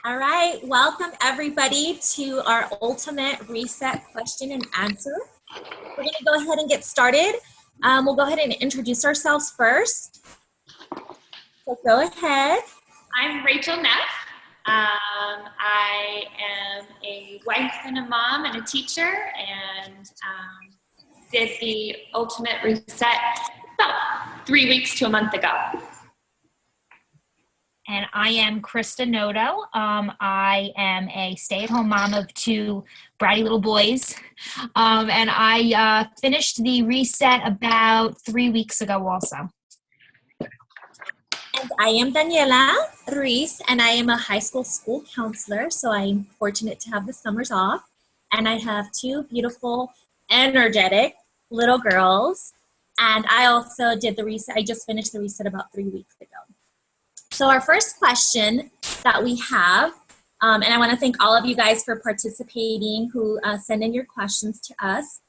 All right, welcome everybody to our ultimate reset question and answer. We're going to go ahead and get started. We'll go ahead and introduce ourselves first. So go ahead. I'm Rachel Neff. I am a wife and a mom and a teacher, and did the ultimate reset about 3 weeks to a month ago. And I am Krista Noto. I am a stay-at-home mom of two bratty little boys. And I finished the reset about 3 weeks ago also. And I am Daniela Ruiz, and I am a high school counselor, so I'm fortunate to have the summers off. And I have two beautiful, energetic little girls. And I also did the reset. I just finished the reset about 3 weeks ago. So our first question that we have, and I want to thank all of you guys for participating who send in your questions to us,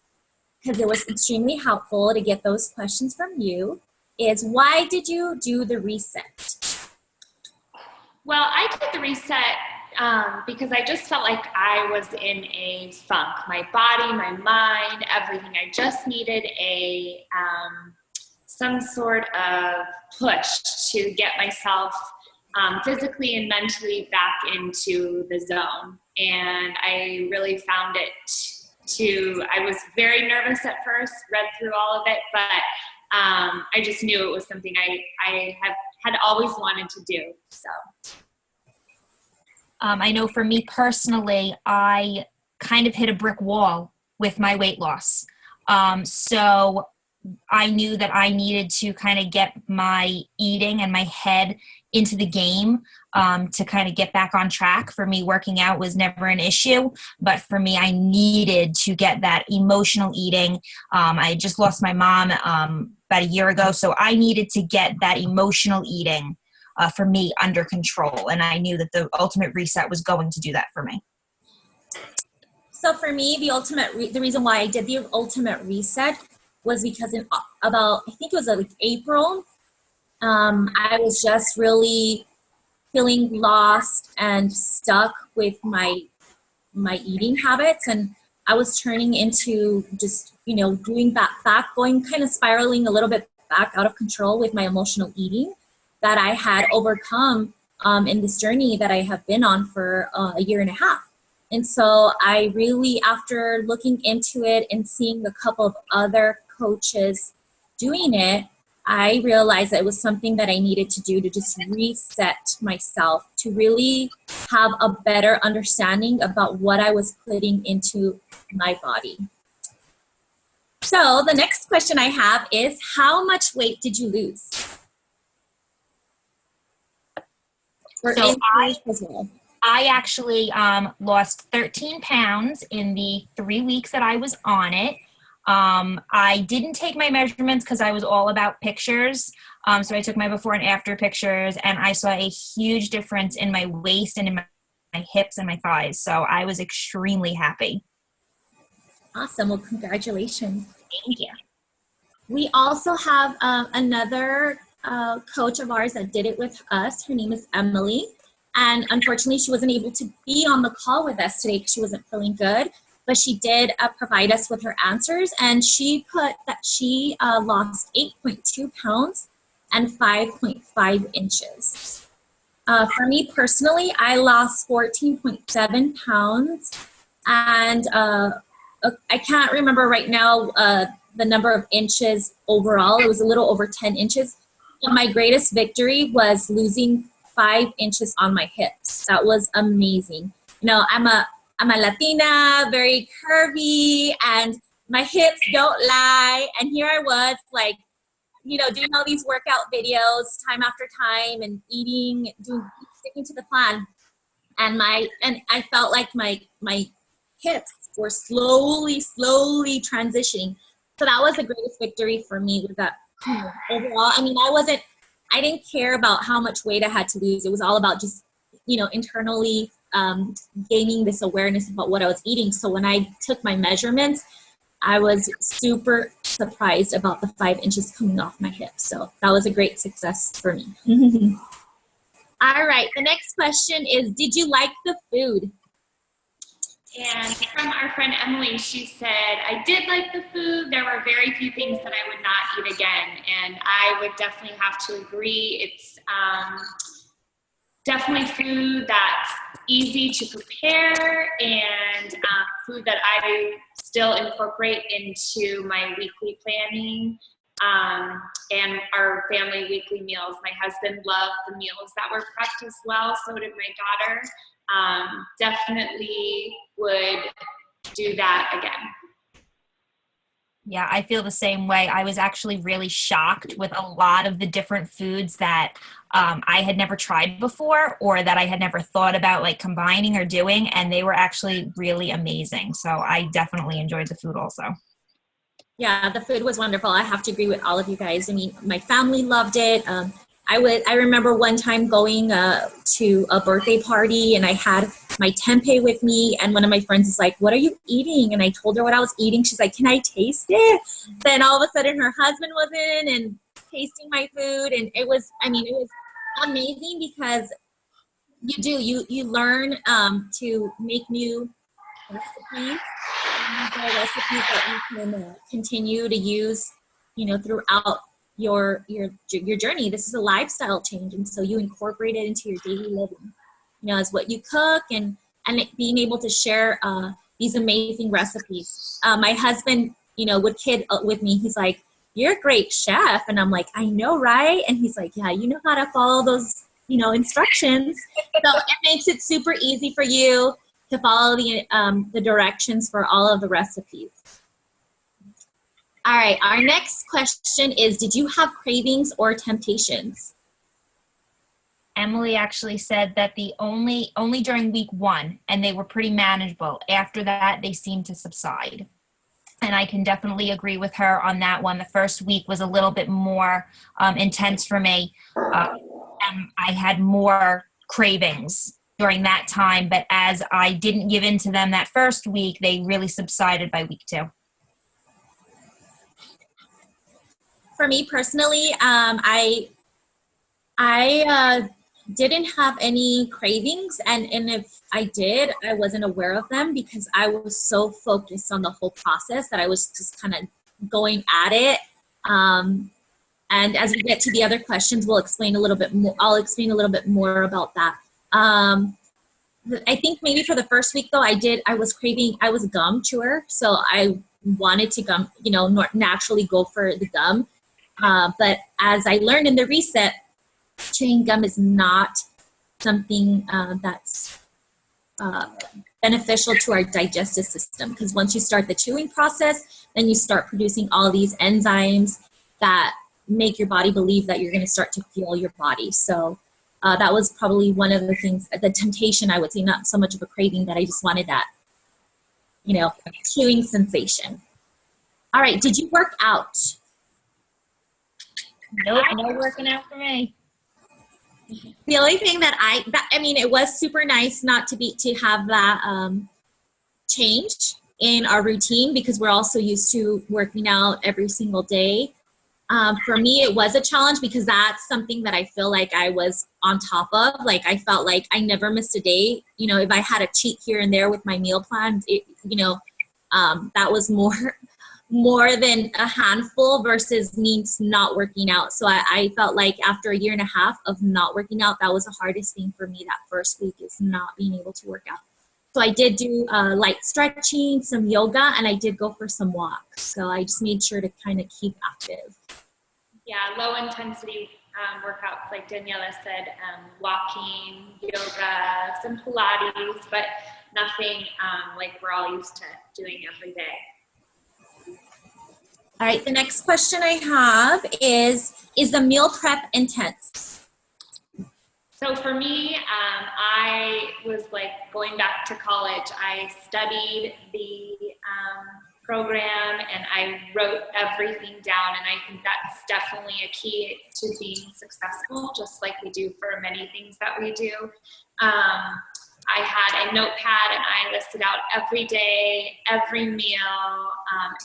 because it was extremely helpful to get those questions from you, is why did you do the reset? Well, I did the reset because I just felt like I was in a funk. My body, my mind, everything. I just needed a some sort of push to get myself physically and mentally back into the zone. And I really found it I was very nervous at first, read through all of it, but I just knew it was something I had always wanted to do, so. I know for me personally, I kind of hit a brick wall with my weight loss. So I knew that I needed to kind of get my eating and my head into the game to kind of get back on track. For me, working out was never an issue, but for me, I needed to get that emotional eating. I just lost my mom about a year ago, so I needed to get that emotional eating for me under control, and I knew that the ultimate reset was going to do that for me. So for me, the reason why I did the ultimate reset was because in about, I think it was like April, I was just really feeling lost and stuck with my eating habits, and I was turning into just, going going kind of spiraling a little bit back out of control with my emotional eating that I had overcome in this journey that I have been on for a year and a half. And so I really, after looking into it and seeing a couple of other coaches doing it, I realized that it was something that I needed to do to just reset myself, to really have a better understanding about what I was putting into my body. So the next question I have is, how much weight did you lose? So I actually lost 13 pounds in the 3 weeks that I was on it. I didn't take my measurements because I was all about pictures. So I took my before and after pictures, and I saw a huge difference in my waist and in my hips and my thighs. So I was extremely happy. Awesome. Well, congratulations. Thank you. We also have another coach of ours that did it with us. Her name is Emily. And unfortunately, she wasn't able to be on the call with us today because she wasn't feeling good. But she did provide us with her answers, and she put that she lost 8.2 pounds and 5.5 inches. For me personally, I lost 14.7 pounds, and I can't remember right now the number of inches overall. It was a little over 10 inches. But my greatest victory was losing 5 inches on my hips. That was amazing. I'm a Latina, very curvy, and my hips don't lie. And here I was, like, doing all these workout videos time after time and eating, sticking to the plan. And I felt like my hips were slowly transitioning. So that was the greatest victory for me, was that overall, I didn't care about how much weight I had to lose. It was all about just, internally gaining this awareness about what I was eating. So when I took my measurements, I was super surprised about the 5 inches coming off my hips. So that was a great success for me. All right, the next question is, did you like the food? And from our friend Emily, she said, I did like the food. There were very few things that I would not eat again. And I would definitely have to agree. It's definitely food that's easy to prepare and food that I still incorporate into my weekly planning and our family weekly meals. My husband loved the meals that were prepped as well. So did my daughter. Definitely would do that again. Yeah, I feel the same way. I was actually really shocked with a lot of the different foods that I had never tried before or that I had never thought about like combining or doing, and they were actually really amazing. So I definitely enjoyed the food also. Yeah, the food was wonderful. I have to agree with all of you guys. I mean, my family loved it. I remember one time going to a birthday party and I had my tempeh with me, and one of my friends is like, what are you eating? And I told her what I was eating. She's like, can I taste it? Then all of a sudden her husband was in and tasting my food, and it was amazing because you learn to make new recipes. These are recipes that you can continue to use, throughout your journey. This is a lifestyle change, and so you incorporate it into your daily living. As what you cook and being able to share these amazing recipes. My husband, would kid with me. He's like, "You're a great chef," and I'm like, "I know, right?" And he's like, "Yeah, you know how to follow those, instructions." So it makes it super easy for you to follow the directions for all of the recipes. All right, our next question is, did you have cravings or temptations? Emily actually said that the only during week 1, and they were pretty manageable. After that, they seemed to subside. And I can definitely agree with her on that one. The first week was a little bit more intense for me. And I had more cravings during that time, but as I didn't give in to them that first week, they really subsided by week 2. For me personally, I didn't have any cravings, and if I did, I wasn't aware of them because I was so focused on the whole process that I was just kind of going at it. And as we get to the other questions, I'll explain a little bit more about that. I think maybe for the first week though, I was a gum chewer, so I wanted to naturally go for the gum. But as I learned in the reset, chewing gum is not something that's beneficial to our digestive system, because once you start the chewing process, then you start producing all these enzymes that make your body believe that you're going to start to fuel your body. So that was probably one of the things, the temptation, I would say, not so much of a craving, that I just wanted that, chewing sensation. All right, did you work out? Nope, no working out for me. The only thing it was super nice not to have that change in our routine, because we're also used to working out every single day. For me, it was a challenge because that's something that I feel like I was on top of. Like, I felt like I never missed a day. If I had a cheat here and there with my meal plan, that was more than a handful versus me not working out. So I felt like after a year and a half of not working out, that was the hardest thing for me that first week, is not being able to work out. So I did do light stretching, some yoga, and I did go for some walks. So I just made sure to kind of keep active. Yeah, low intensity workouts, like Daniela said, walking, yoga, some Pilates, but nothing like we're all used to doing every day. All right, the next question I have is the meal prep intense? So for me, I was like going back to college. I studied the program and I wrote everything down, and I think that's definitely a key to being successful, just like we do for many things that we do. I had a notepad and I listed out every day, every meal,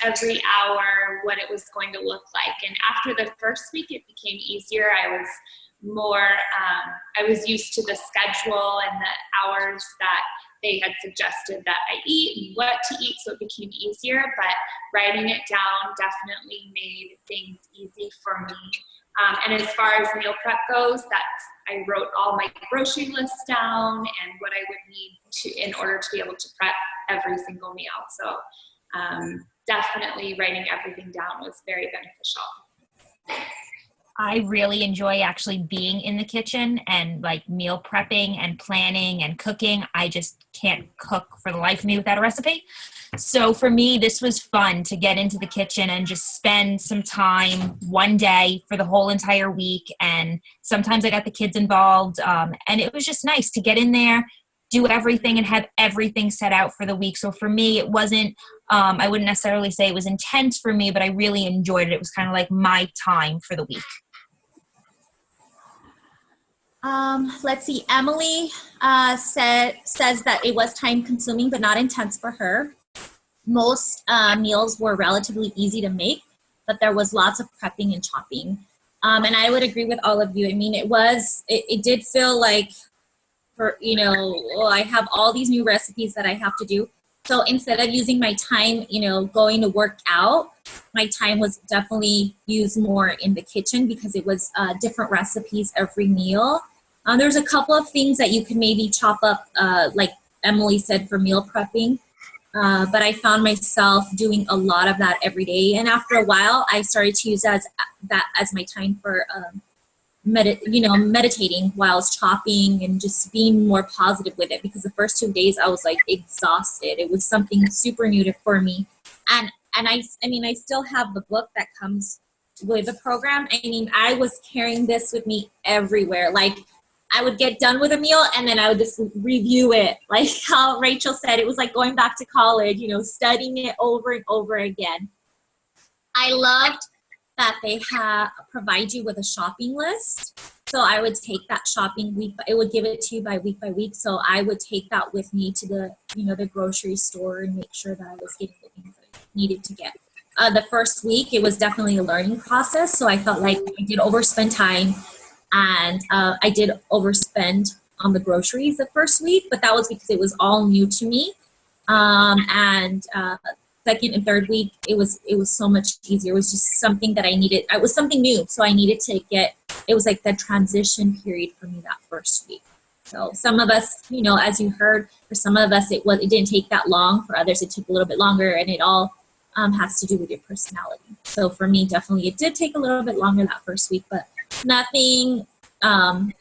every hour, what it was going to look like. And after the first week, it became easier. I was more, I was used to the schedule and the hours that they had suggested that I eat and what to eat, so it became easier, but writing it down definitely made things easy for me. And as far as meal prep goes, I wrote all my grocery lists down and what I would need in order to be able to prep every single meal. So definitely writing everything down was very beneficial. I really enjoy actually being in the kitchen and like meal prepping and planning and cooking. I just can't cook for the life of me without a recipe. So for me, this was fun to get into the kitchen and just spend some time one day for the whole entire week. And sometimes I got the kids involved. And it was just nice to get in there, do everything and have everything set out for the week. So for me, it wasn't, I wouldn't necessarily say it was intense for me, but I really enjoyed it. It was kind of like my time for the week. Let's see. Emily says that it was time consuming, but not intense for her. Most meals were relatively easy to make, but there was lots of prepping and chopping. And I would agree with all of you. I mean, it did feel like, I have all these new recipes that I have to do. So instead of using my time, going to work out, my time was definitely used more in the kitchen because it was different recipes every meal. There's a couple of things that you could maybe chop up, like Emily said, for meal prepping. But I found myself doing a lot of that every day. And after a while, I started to use that as my time for meditating while I was chopping and just being more positive with it, because the first 2 days I was like exhausted. It was something super new for me. And I still have the book that comes with the program. I mean, I was carrying this with me everywhere. Like, I would get done with a meal and then I would just review it. Like how Rachel said, it was like going back to college, studying it over and over again. I loved that they provide you with a shopping list. So I would take that shopping week, it would give it to you by week. So I would take that with me to the grocery store and make sure that I was getting the things that I needed to get. The first week, it was definitely a learning process. So I felt like I did overspend time. And I did overspend on the groceries the first week, but that was because it was all new to me. And second and third week, it was so much easier. It was just something that I needed. It was something new, so I needed to it was like the transition period for me that first week. So some of us, as you heard, for some of us, it didn't take that long. For others, it took a little bit longer, and it all has to do with your personality. So for me, definitely, it did take a little bit longer that first week, but nothing that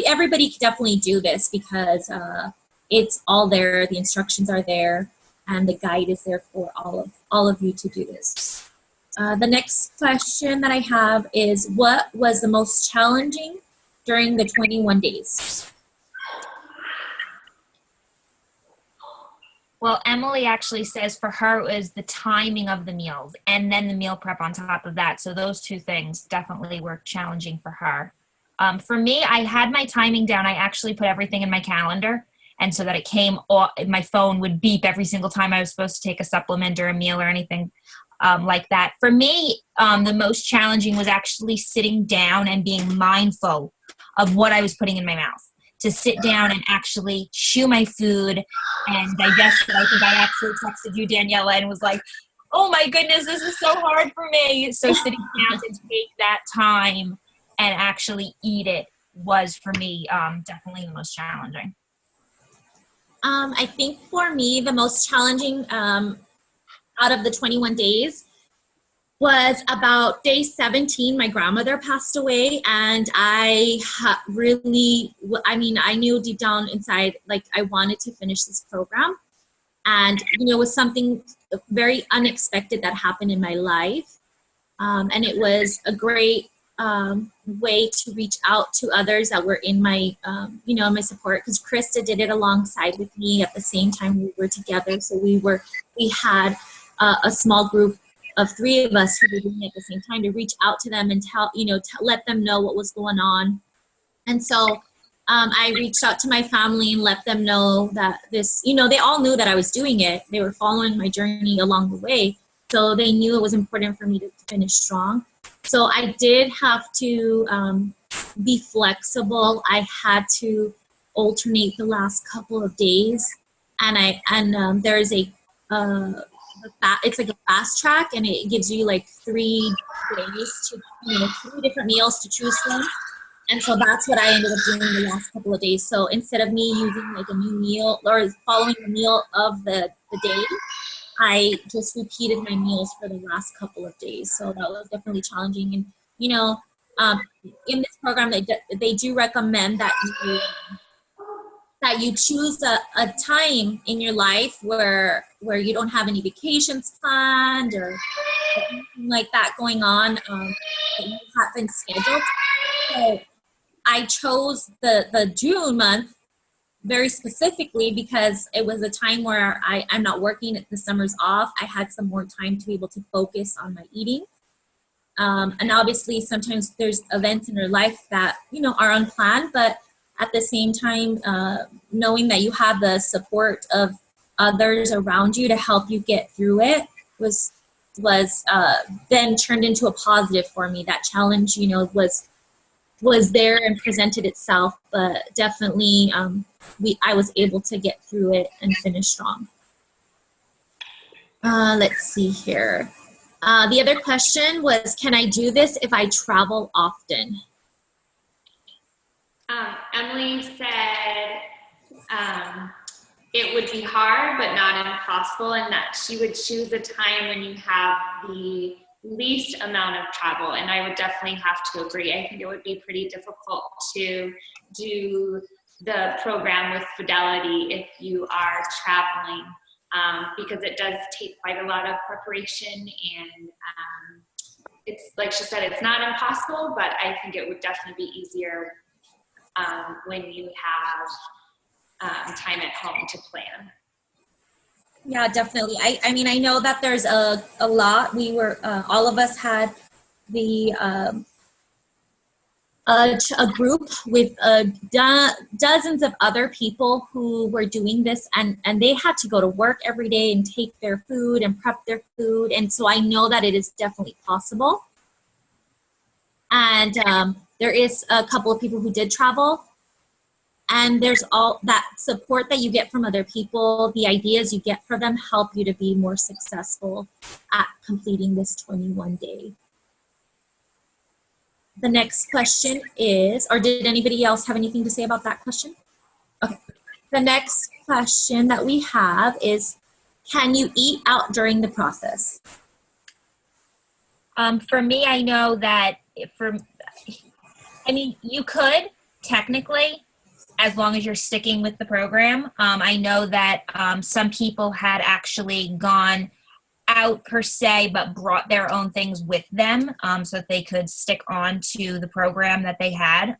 everybody could definitely do this because it's all there. The instructions are there and the guide is there for all of you to do this. The next question that I have is, what was the most challenging during the 21 days? Well, Emily actually says for her it was the timing of the meals and then the meal prep on top of that. So those two things definitely were challenging for her. For me, I had my timing down. I actually put everything in my calendar, and so that it came off, my phone would beep every single time I was supposed to take a supplement or a meal or anything like that. For me, the most challenging was actually sitting down and being mindful of what I was putting in my mouth. To sit down and actually chew my food and digest it. I think I actually texted you, Daniela, and was like, oh my goodness, this is so hard for me. So sitting down to take that time and actually eat it was, for me, definitely the most challenging. I think for me, the most challenging out of the 21 days was about day 17. My grandmother passed away, and I knew deep down inside, like, I wanted to finish this program. And, it was something very unexpected that happened in my life. And it was a great way to reach out to others that were in my, my support, because Krista did it alongside with me at the same time we were together. So we had a small group of 3 of us who were doing it at the same time to reach out to them and let them know what was going on. And so I reached out to my family and let them know that this, they all knew that I was doing it. They were following my journey along the way. So they knew it was important for me to finish strong. So I did have to be flexible. I had to alternate the last couple of days, and there's it's like a fast track, and it gives you like 3 days to 3 different meals to choose from. And so that's what I ended up doing the last couple of days. So instead of me using like a new meal or following the meal of the day, I just repeated my meals for the last couple of days. So that was definitely challenging. And, in this program, they do recommend that you choose a time in your life where you don't have any vacations planned or anything like that going on that you haven't scheduled. So I chose the June month very specifically because it was a time where I'm not working, the summer's off. I had some more time to be able to focus on my eating. And obviously sometimes there's events in your life that, are unplanned, but at the same time, knowing that you have the support of others around you to help you get through it was then turned into a positive for me. That challenge, was there and presented itself, but definitely I was able to get through it and finish strong. Let's see here. The other question was, can I do this if I travel often? Emily said it would be hard, but not impossible, and that she would choose a time when you have the least amount of travel. And I would definitely have to agree. I think it would be pretty difficult to do the program with Fidelity if you are traveling, because it does take quite a lot of preparation, and it's like she said, it's not impossible, but I think it would definitely be easier when you have time at home to plan. Yeah, definitely. I mean, I know that there's a lot. We were, all of us had a group with dozens of other people who were doing this, and they had to go to work every day and take their food and prep their food. And so I know that it is definitely possible. And there is a couple of people who did travel. And there's all that support that you get from other people. The ideas you get from them help you to be more successful at completing this 21-day. The next question is, or did anybody else have anything to say about that question? Okay. The next question that we have is, can you eat out during the process? For me, I know that you could technically, as long as you're sticking with the program. I know that some people had actually gone out per se, but brought their own things with them so that they could stick on to the program that they had.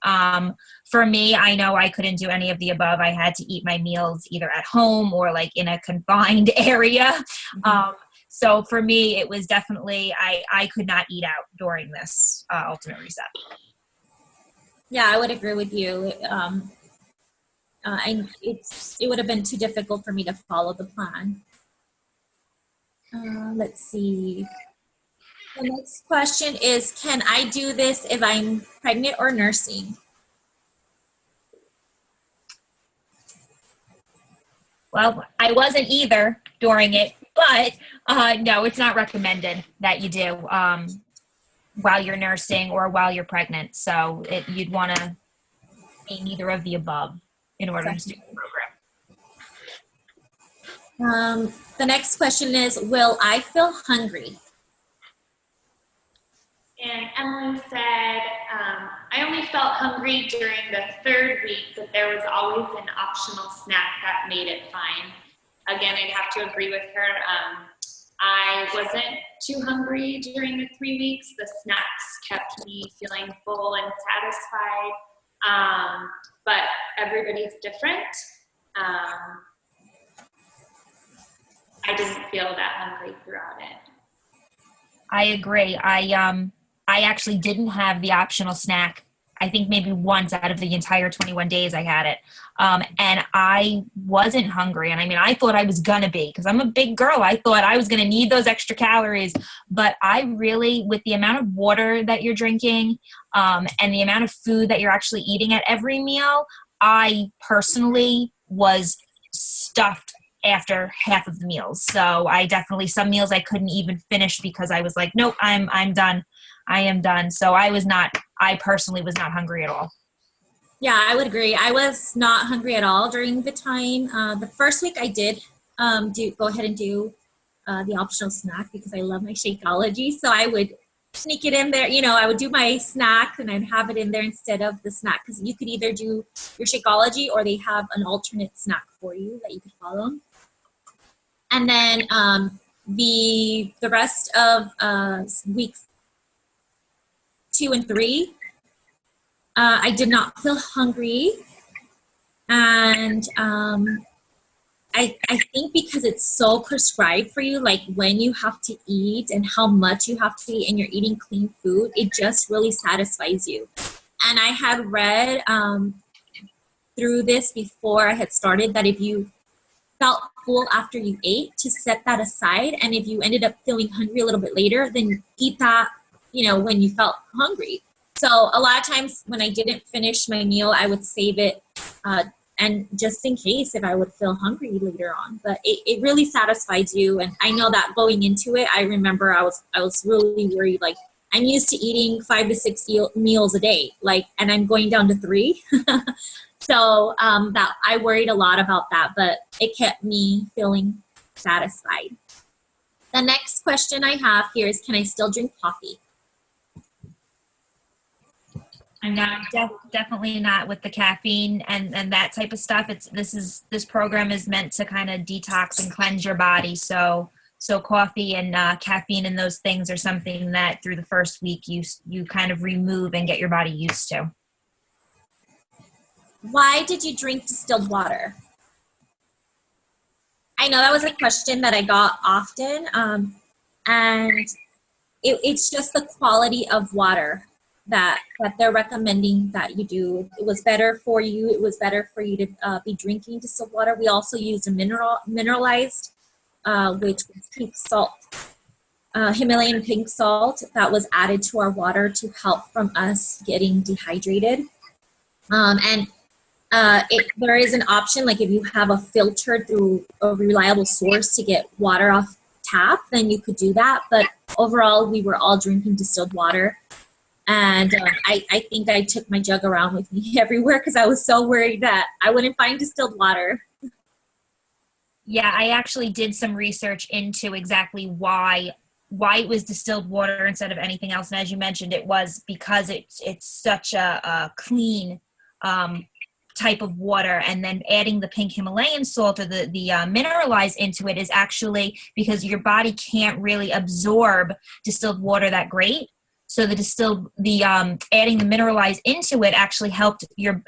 For me, I know I couldn't do any of the above. I had to eat my meals either at home or like in a confined area. Mm-hmm. So for me, it was definitely, I could not eat out during this ultimate reset. Yeah, I would agree with you. It would have been too difficult for me to follow the plan. Let's see. The next question is, can I do this if I'm pregnant or nursing? Well, I wasn't either during it, but no, it's not recommended that you do while you're nursing or while you're pregnant. So you'd want to be neither of the above in order to do the program. The next question is, will I feel hungry? And Emily said, I only felt hungry during the 3rd week, but there was always an optional snack that made it fine. Again, I'd have to agree with her. I wasn't too hungry during the 3 weeks. The snacks kept me feeling full and satisfied. But everybody's different. I didn't feel that hungry throughout it. I agree. I actually didn't have the optional snack I think maybe once out of the entire 21 days I had it. And I wasn't hungry. And I mean, I thought I was going to be, because I'm a big girl. I thought I was going to need those extra calories. But I really, with the amount of water that you're drinking and the amount of food that you're actually eating at every meal, I personally was stuffed after half of the meals. So I definitely, some meals I couldn't even finish because I was like, nope, I'm done. I am done. So I personally was not hungry at all. Yeah, I would agree. I was not hungry at all during the time. The first week I did go ahead and do the optional snack because I love my Shakeology. So I would sneak it in there. I would do my snack and I'd have it in there instead of the snack, because you could either do your Shakeology or they have an alternate snack for you that you could follow. And then the rest of weeks 2 and 3, I did not feel hungry. And I think because it's so prescribed for you, like when you have to eat and how much you have to eat and you're eating clean food, it just really satisfies you. And I had read through this before I had started that if you felt full after you ate, to set that aside. And if you ended up feeling hungry a little bit later, then eat that, when you felt hungry. So a lot of times when I didn't finish my meal, I would save it and just in case if I would feel hungry later on. But it really satisfies you. And I know that going into it, I remember I was really worried. Like, I'm used to eating 5 to 6 meals a day, and I'm going down to 3. So that I worried a lot about that, but it kept me feeling satisfied. The next question I have here is, can I still drink coffee? I'm not definitely not with the caffeine and that type of stuff. This program is meant to kind of detox and cleanse your body. So coffee and caffeine and those things are something that through the first week you kind of remove and get your body used to. Why did you drink distilled water? I know that was a question that I got often, and it's just the quality of water that they're recommending that you do. It was better for you. It was better for you to be drinking distilled water. We also used a mineralized, which was pink salt, Himalayan pink salt that was added to our water to help from us getting dehydrated. There is an option, like if you have a filter through a reliable source to get water off tap, then you could do that. But overall, we were all drinking distilled water. And I think I took my jug around with me everywhere because I was so worried that I wouldn't find distilled water. Yeah, I actually did some research into exactly why it was distilled water instead of anything else. And as you mentioned, it was because it's such a clean type of water, and then adding the pink Himalayan salt or the mineralized into it is actually because your body can't really absorb distilled water that great. So adding the mineralized into it actually helps your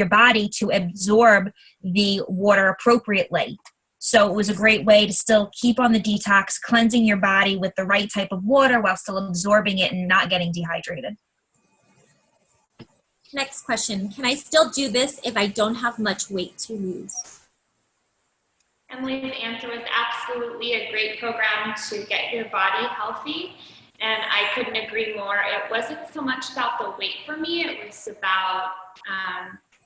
body to absorb the water appropriately. So it was a great way to still keep on the detox, cleansing your body with the right type of water while still absorbing it and not getting dehydrated. Next question. Can I still do this if I don't have much weight to lose? Emily's answer was absolutely a great program to get your body healthy. And I couldn't agree more. It wasn't so much about the weight for me. It was about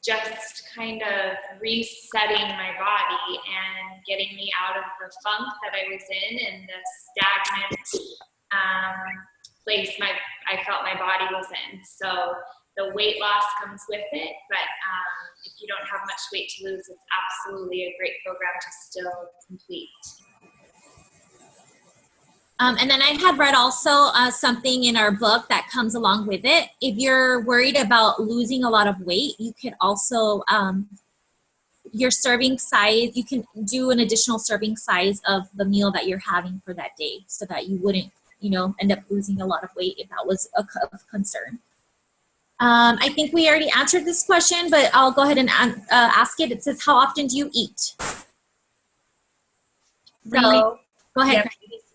just kind of resetting my body and getting me out of the funk that I was in and the stagnant place I felt my body was in. So the weight loss comes with it, but if you don't have much weight to lose, it's absolutely a great program to still complete. And then I had read also something in our book that comes along with it. If you're worried about losing a lot of weight, you can also, your serving size, you can do an additional serving size of the meal that you're having for that day so that you wouldn't, end up losing a lot of weight if that was of concern. I think we already answered this question, but I'll go ahead and ask it. It says, how often do you eat? So, go ahead. Yep.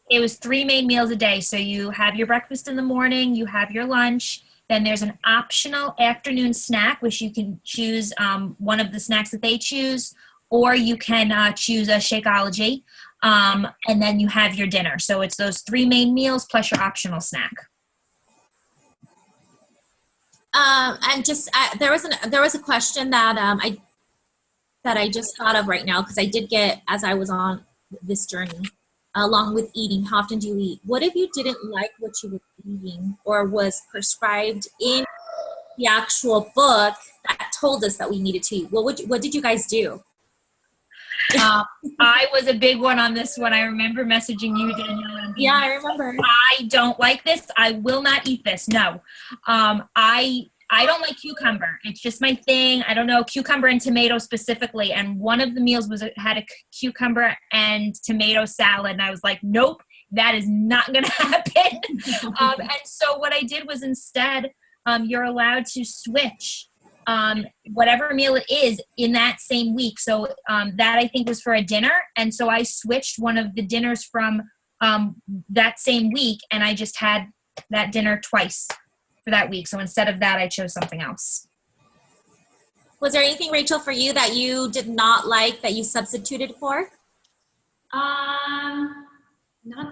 It was 3 main meals a day. So you have your breakfast in the morning, you have your lunch, Then there's an optional afternoon snack, which you can choose one of the snacks that they choose, or you can choose a Shakeology, and then you have your dinner. So it's those 3 main meals plus your optional snack. And just there was a question that I just thought of right now, because I did get, as I was on this journey, along with eating, how often do you eat? What if you didn't like what you were eating or was prescribed in the actual book that told us that we needed to eat? What did you guys do? I was a big one on this one. I remember messaging you, Danielle. Yeah, I remember. I don't like this. I will not eat this. No. I don't like cucumber. It's just my thing. I don't know, cucumber and tomato specifically. And one of the meals had a cucumber and tomato salad. And I was like, nope, that is not going to happen. And so what I did was instead, you're allowed to switch whatever meal it is in that same week. So that I think was for a dinner. And so I switched one of the dinners from that same week, and I just had that dinner twice for that week. So instead of that, I chose something else. Was there anything, Rachel, for you that you did not like that you substituted for? Not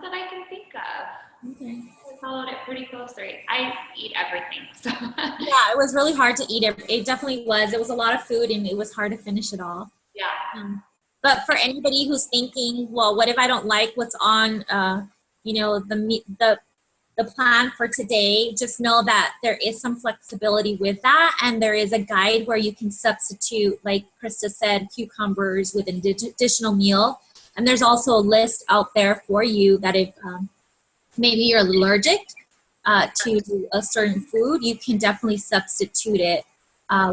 that I can think of. Okay. I followed it pretty closely. I eat everything, so. Yeah, it was really hard to eat it. It definitely was. It was a lot of food, and it was hard to finish it all. Yeah. But for anybody who's thinking, well, what if I don't like what's on, the plan for today, just know that there is some flexibility with that. And there is a guide where you can substitute, like Krista said, cucumbers with an additional meal. And there's also a list out there for you that if maybe you're allergic to a certain food, you can definitely substitute it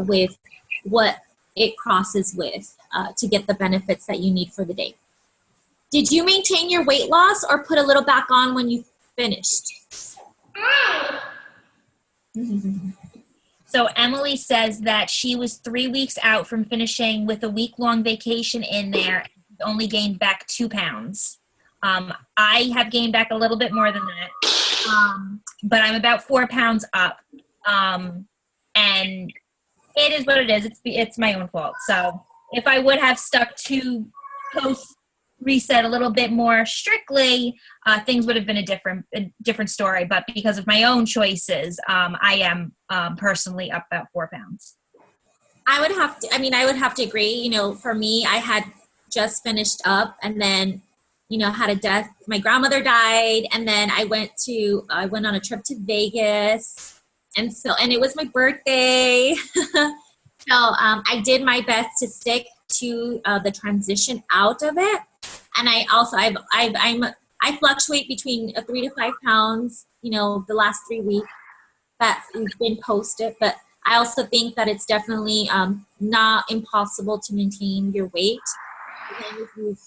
with what it crosses with to get the benefits that you need for the day. Did you maintain your weight loss or put a little back on when you finished? So Emily says that she was 3 weeks out from finishing with a week-long vacation in there, and only gained back 2 pounds. I have gained back a little bit more than that, but I'm about 4 pounds up, and it is what it is. It's my own fault. So if I would have stuck to post reset a little bit more strictly, things would have been a different story. But because of my own choices, I am personally up about 4 pounds. I would have to agree. You know, for me, I had just finished up, and then, you know, had a death. My grandmother died, and then I went on a trip to Vegas, and it was my birthday. So I did my best to stick to the transition out of it. And I also, I fluctuate between 3 to 5 pounds, you know, the last 3 weeks that we've been posted. But I also think that it's definitely not impossible to maintain your weight if you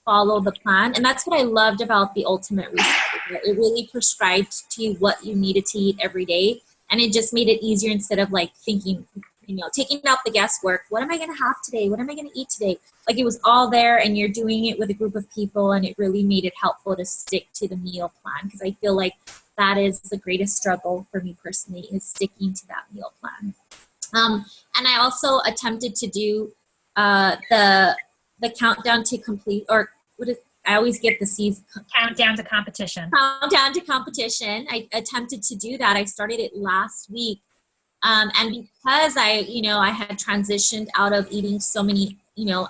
follow the plan. And that's what I loved about the Ultimate Reset. It really prescribed to you what you needed to eat every day. And it just made it easier instead of like thinking, you know, taking out the guesswork. What am I going to have today? What am I going to eat today? Like, it was all there, and you're doing it with a group of people, and it really made it helpful to stick to the meal plan, because I feel like that is the greatest struggle for me personally, is sticking to that meal plan. And I also attempted to do the countdown to complete, or what is, I always get the C's. Countdown to competition. Countdown to competition. I attempted to do that. I started it last week. And because I had transitioned out of eating so many,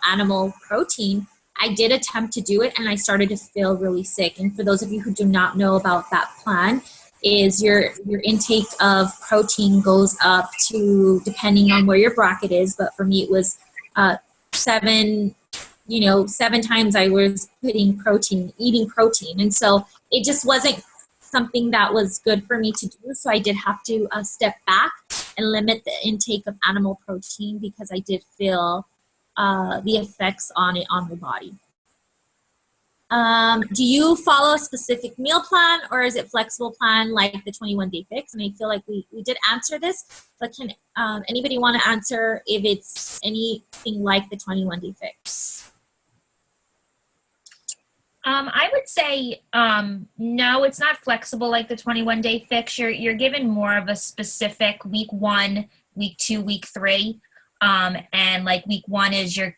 animal protein, I did attempt to do it, and I started to feel really sick. And for those of you who do not know about that plan, is your intake of protein goes up to, depending on where your bracket is, but for me it was 7 times I was eating protein. And so it just wasn't something that was good for me to do. So I did have to step back and limit the intake of animal protein, because I did feel the effects on it on my body. Do you follow a specific meal plan, or is it flexible plan like the 21-day fix? And I feel like we did answer this, but can anybody want to answer if it's anything like the 21-day fix? I would say no, it's not flexible like the 21-day fix. You're given more of a specific week 1, week 2, week 3. And like week 1 is you're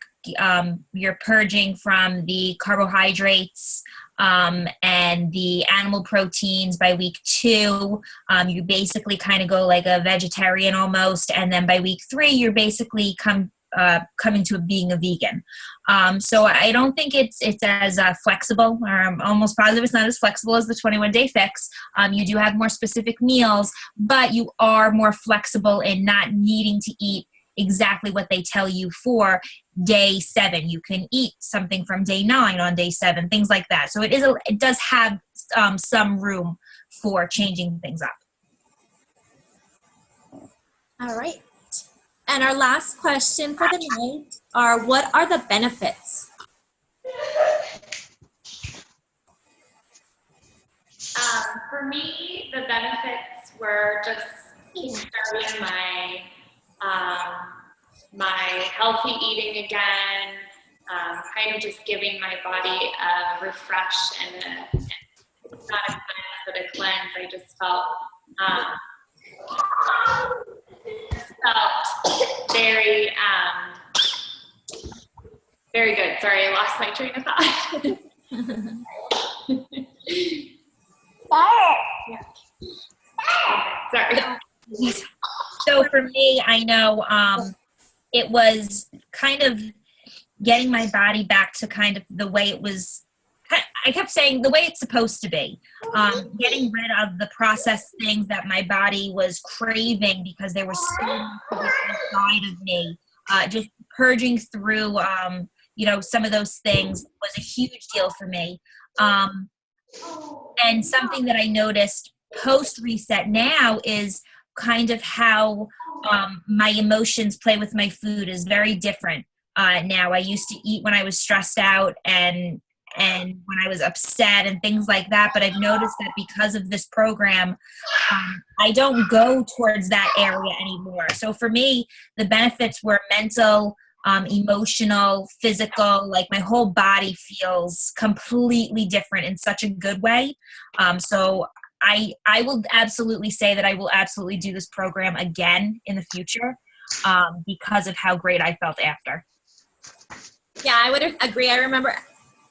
purging from the carbohydrates and the animal proteins. By week 2, you basically kind of go like a vegetarian almost, and then by week 3, you're basically coming to being a vegan. So I don't think it's as flexible, or I'm almost positive it's not as flexible as the 21-day fix. You do have more specific meals, but you are more flexible in not needing to eat exactly what they tell you for day 7. You can eat something from day 9 on day 7, things like that. So it does have some room for changing things up. All right. And our last question for the night are, what are the benefits? For me, the benefits were just starting my healthy eating again, kind of just giving my body a refresh and it's not a cleanse, but a cleanse. I just felt very, very good. Sorry, I lost my train of thought. Sorry. So for me, I know it was kind of getting my body back to kind of the way it was. I kept saying the way it's supposed to be, getting rid of the processed things that my body was craving because they were so much inside of me. Just purging through, some of those things was a huge deal for me. And something that I noticed post reset now is kind of how my emotions play with my food is very different now. I used to eat when I was stressed out and when I was upset and things like that. But I've noticed that because of this program, I don't go towards that area anymore. So for me, the benefits were mental, emotional, physical, like my whole body feels completely different in such a good way. So I will absolutely say that I will absolutely do this program again in the future because of how great I felt after. Yeah, I would agree. I remember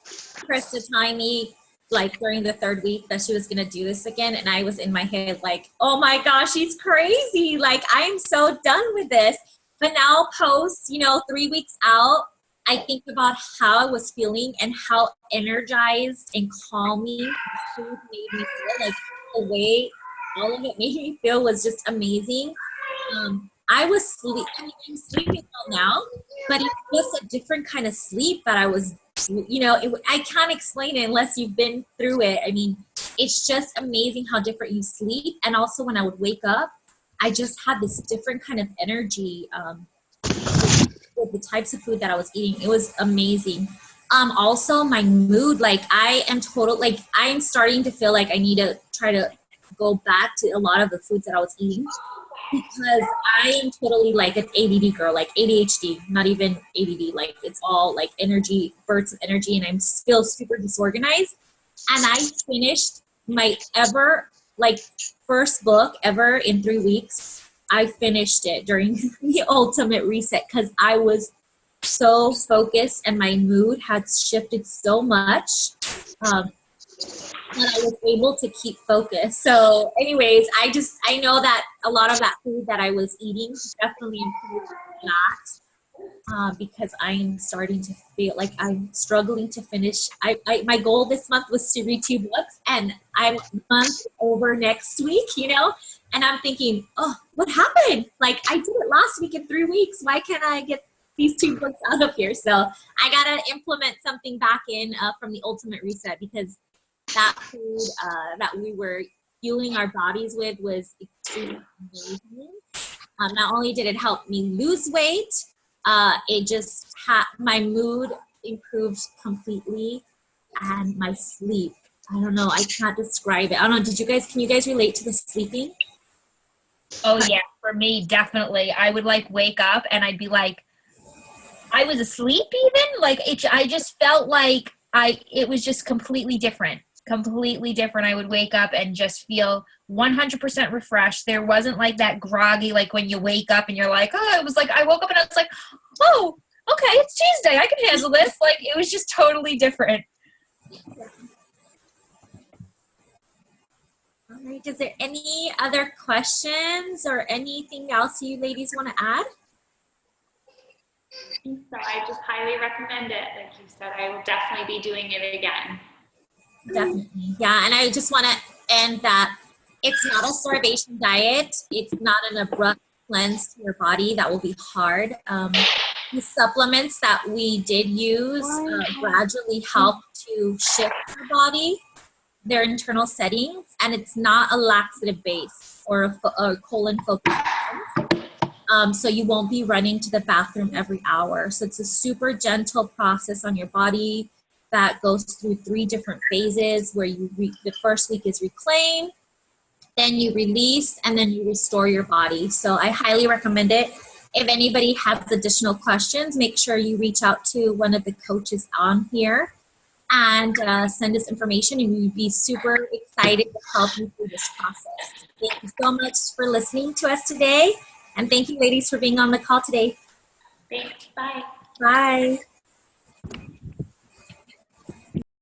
Krista telling me like during the 3rd week that she was going to do this again. And I was in my head like, oh my gosh, she's crazy. Like, I am so done with this. But now post, 3 weeks out, I think about how I was feeling and how energized and calming the food made me feel. Like the way all of it made me feel was just amazing. I was sleeping. I mean, I'm sleeping well now, but it's just a different kind of sleep that I was, I can't explain it unless you've been through it. I mean, it's just amazing how different you sleep. And also when I would wake up, I just had this different kind of energy with the types of food that I was eating. It was amazing. Also my mood, like I am starting to feel like I need to try to go back to a lot of the foods that I was eating because I am totally like an ADD girl, like ADHD, not even ADD. Like it's all like energy, bursts of energy, and I feel super disorganized. And I finished my first book ever in 3 weeks. I finished it during the ultimate reset because I was so focused and my mood had shifted so much and I was able to keep focused. So anyways, I know that a lot of that food that I was eating definitely improved that because I'm starting to feel like I'm struggling to finish. My goal this month was to read 2 books and I'm a month over next week, and I'm thinking, oh, what happened? Like I did it last week in 3 weeks. Why can't I get these 2 books out of here? So I got to implement something back in from the ultimate reset because that food that we were fueling our bodies with was extremely amazing. Not only did it help me lose weight, it just had my mood improved completely and my sleep. I don't know. I can't describe it. I don't know. Can you guys relate to the sleeping? Oh yeah. For me, definitely. I would wake up and I'd be like, I was asleep even. I just felt like it was just completely different. I would wake up and just feel 100% refreshed. There wasn't like that groggy, like when you wake up and you're like, oh, it was like, I woke up and I was like, oh, okay, it's Tuesday. I can handle this. Like, it was just totally different. All right. Is there any other questions or anything else you ladies want to add? So I just highly recommend it. Like you said, I will definitely be doing it again. Definitely. Yeah. And I just want to end that it's not a starvation diet. It's not an abrupt cleanse to your body. That will be hard. The supplements that we did use gradually help to shift your body, their internal settings, and it's not a laxative base or a colon focused. So you won't be running to the bathroom every hour. So it's a super gentle process on your body that goes through 3 different phases where the first week is reclaim, then you release, and then you restore your body. So I highly recommend it. If anybody has additional questions, make sure you reach out to one of the coaches on here and send us information, and we'd be super excited to help you through this process. Thank you so much for listening to us today, and thank you ladies for being on the call today. Thanks, bye. Bye.